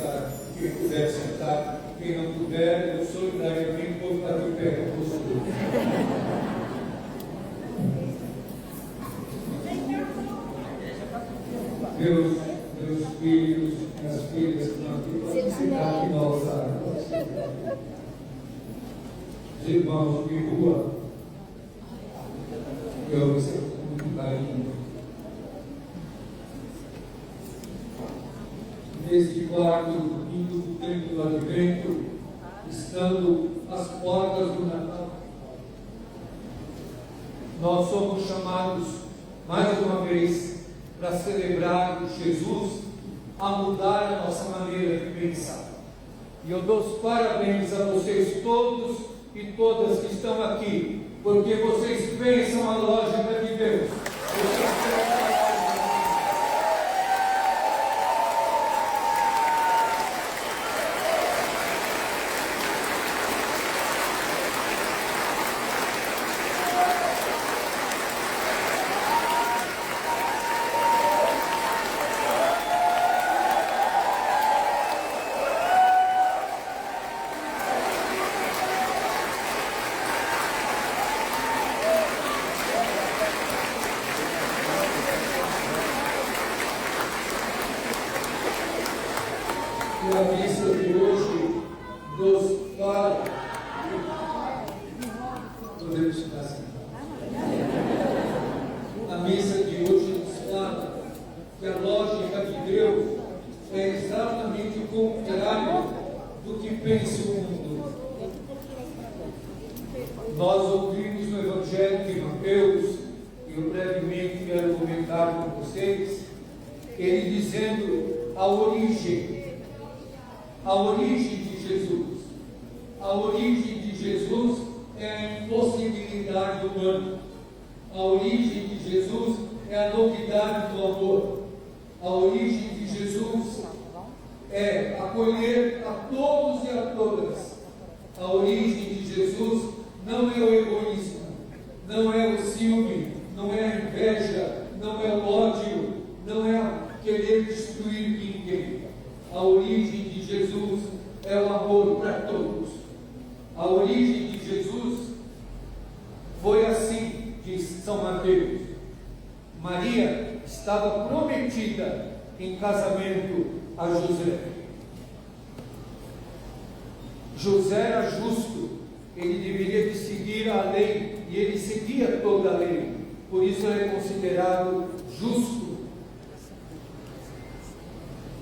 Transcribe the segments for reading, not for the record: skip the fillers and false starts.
estar, quem puder sentar, quem não puder, eu solidariamente vou estar de pé com você. Meus filhos, minhas filhas, que nós os irmãos de rua, eu recebo muito carinho. Neste quarto domingo do tempo do Advento, estando às portas do Natal, nós somos chamados mais uma vez para celebrar Jesus, a mudar a nossa maneira de pensar. E eu dou os parabéns a vocês todos e todas que estão aqui, porque vocês pensam a lógica de Deus. E a missa de hoje nos fala. Podemos ficar sentados. A missa de hoje nos fala que a lógica de Deus é exatamente o contrário do que pensa o mundo. Nós ouvimos no Evangelho de Mateus, e eu brevemente quero comentar com vocês, ele dizendo a origem de Jesus. A origem de Jesus é a impossibilidade humana. A origem de Jesus é a novidade do amor. A origem de Jesus é acolher a todos e a todas. A origem de Jesus não é o egoísmo, não é o ciúme, não é a inveja, não é o ódio, não é querer destruir ninguém. A origem de Jesus é o amor para todos. A origem de Jesus foi assim, diz São Mateus. Maria estava prometida em casamento a José. José era justo, ele deveria de seguir a lei, e ele seguia toda a lei, por isso ele é considerado justo.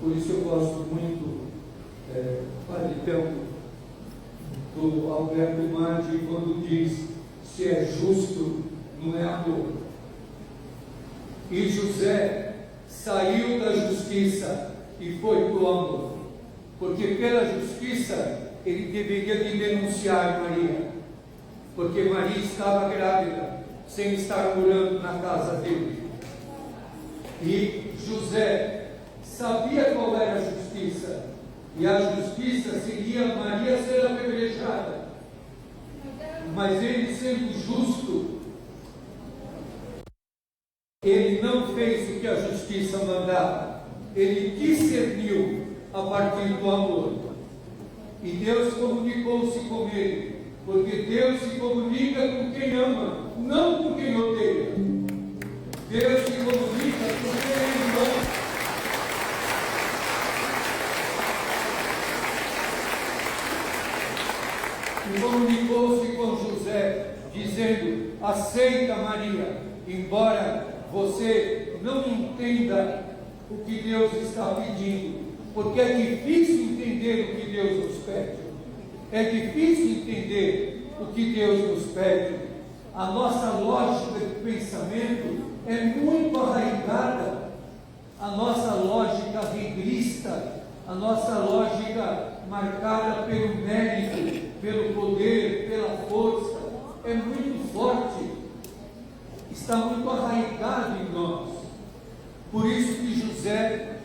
Por isso eu gosto muito Padre do Alberto Madi, quando diz: se é justo, não é amor. E José saiu da justiça e foi para o amor, porque pela justiça ele deveria de denunciar Maria, porque Maria estava grávida, sem estar morando na casa dele. E José sabia qual era a justiça, e a justiça seria Maria ser apedrejada. Mas ele, sendo justo, ele não fez o que a justiça mandava, ele discerniu a partir do amor. E Deus comunicou-se com ele, porque Deus se comunica com quem ama, não com quem odeia. Deus se comunica com quem é irmão. E comunicou-se com José, dizendo: aceita Maria, embora você não entenda o que Deus está pedindo, porque é difícil entender o que Deus nos pede. É difícil entender o que Deus nos pede. A nossa lógica de pensamento é muito arraigada, a nossa lógica regrista, a nossa lógica marcada pelo mérito, pelo poder, pela força, é muito forte, está muito arraigado em nós. Por isso que José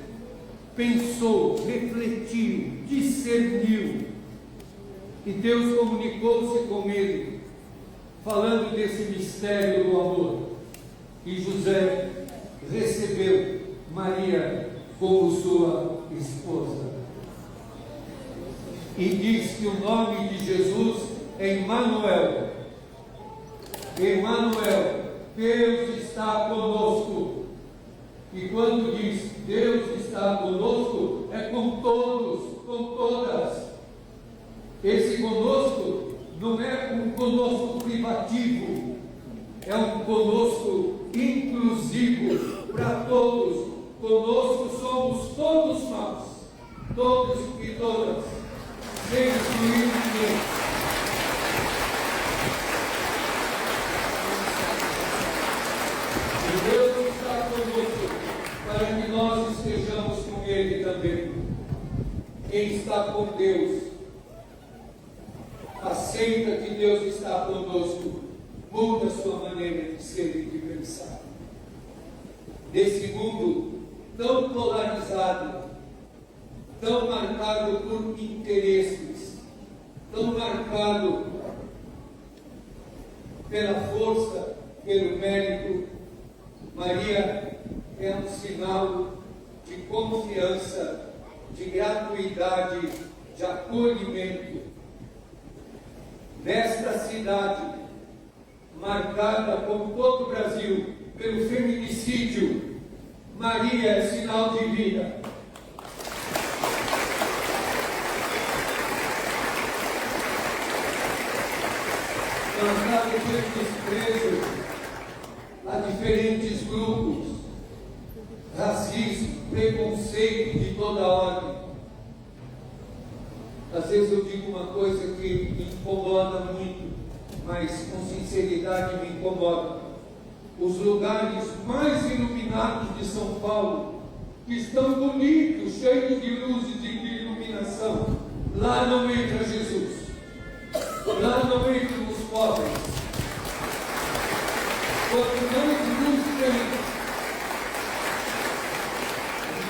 pensou, refletiu, discerniu, e Deus comunicou-se com ele, falando desse mistério do amor. E José recebeu Maria como sua esposa. e diz que o nome de Jesus é Emmanuel. Emmanuel, Deus está conosco. E quando diz Deus está conosco, é com todos, com todas. Esse conosco não é um conosco privativo, é um conosco inclusivo para todos. Conosco somos todos nós, todos e todas, sem excluir ninguém. E Deus está conosco para que nós estejamos com Ele também. Quem está com Deus, aceita que Deus está conosco, muda a sua maneira de ser e de pensar. Nesse mundo tão polarizado, tão marcado por interesses, tão marcado pela força, pelo mérito, Maria é um sinal de confiança, de gratuidade, de acolhimento. Nesta cidade, marcada como todo o Brasil pelo feminicídio, Maria é sinal de vida. Marcada pelo desprezo a diferentes grupos, racismo, preconceito de toda ordem. Às vezes eu digo uma coisa que me incomoda muito, mas com sinceridade me incomoda. Os lugares mais iluminados de São Paulo, que estão bonitos, cheios de luzes e de iluminação, lá não entra Jesus, lá não entram os pobres. Quanto mais luz tem,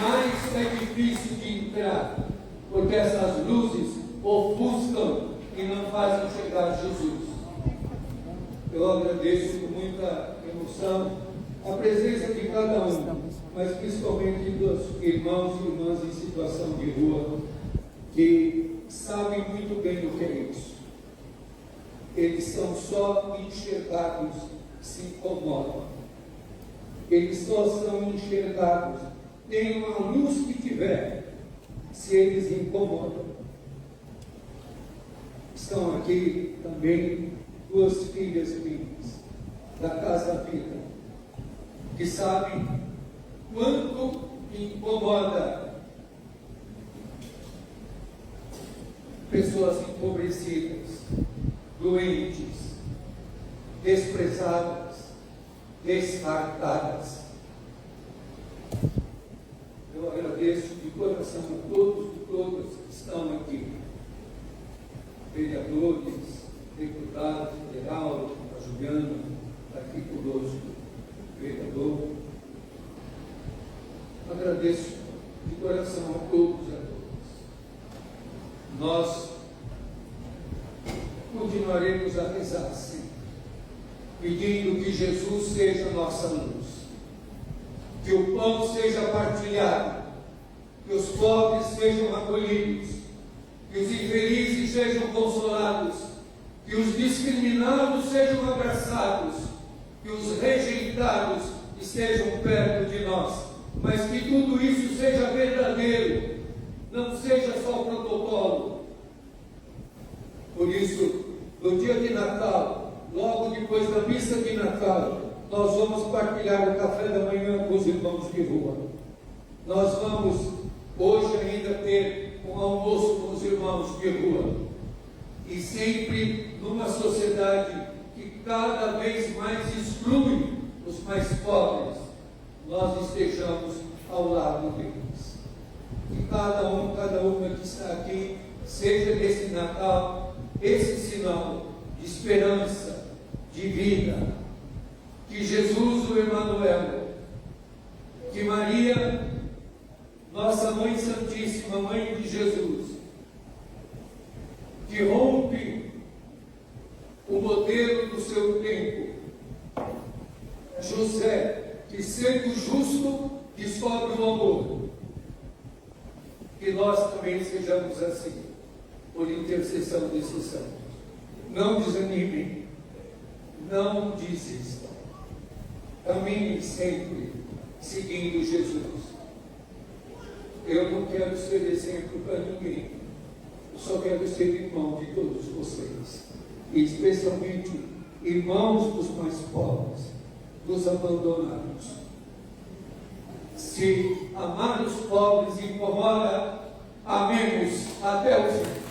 mais é difícil de entrar, porque essas luzes ofuscam e não fazem chegar Jesus. Eu agradeço com muita emoção a presença de cada um, mas principalmente dos irmãos e irmãs em situação de rua, que sabem muito bem o que é isso. Eles são só enxergados, se incomodam. Eles só são enxergados, tenham a luz que tiver, se eles incomodam. Estão aqui também duas filhas minhas, da Casa Vida, que sabem quanto incomoda pessoas empobrecidas, doentes, desprezadas, descartadas. Eu agradeço de coração a todos e todas que estão aqui, vereadores, deputado federal, a Juliana está aqui conosco, vereador. Agradeço de coração a todos e a todas. Nós continuaremos a rezar sempre, pedindo que Jesus seja nossa luz, que o pão seja partilhado, que os pobres sejam acolhidos, que os infelizes sejam consolados, que os discriminados sejam abraçados, que os rejeitados estejam perto de nós, mas que tudo isso seja verdadeiro, não seja só protocolo. Por isso, no dia de Natal, logo depois da missa de Natal, nós vamos partilhar o café da manhã com os irmãos de rua. Nós vamos hoje ainda ter um almoço com os irmãos de rua. E sempre numa sociedade que cada vez mais exclui os mais pobres, nós estejamos ao lado deles. Que cada um, cada uma que está aqui, seja nesse Natal, esse sinal de esperança, de vida. Que Jesus, o Emmanuel, que Maria, nossa Mãe Santíssima, Mãe de Jesus, que rompe o modelo do seu tempo, José, que sendo justo, descobre o amor, que nós também sejamos assim, por intercessão desses santos. Não desanimem, não desistam. Caminhem sempre seguindo Jesus. Eu não quero ser exemplo para ninguém. Eu só quero ser irmão de todos vocês. E especialmente irmãos dos mais pobres, dos abandonados. Se amar os pobres incomoda, amemos até o fim.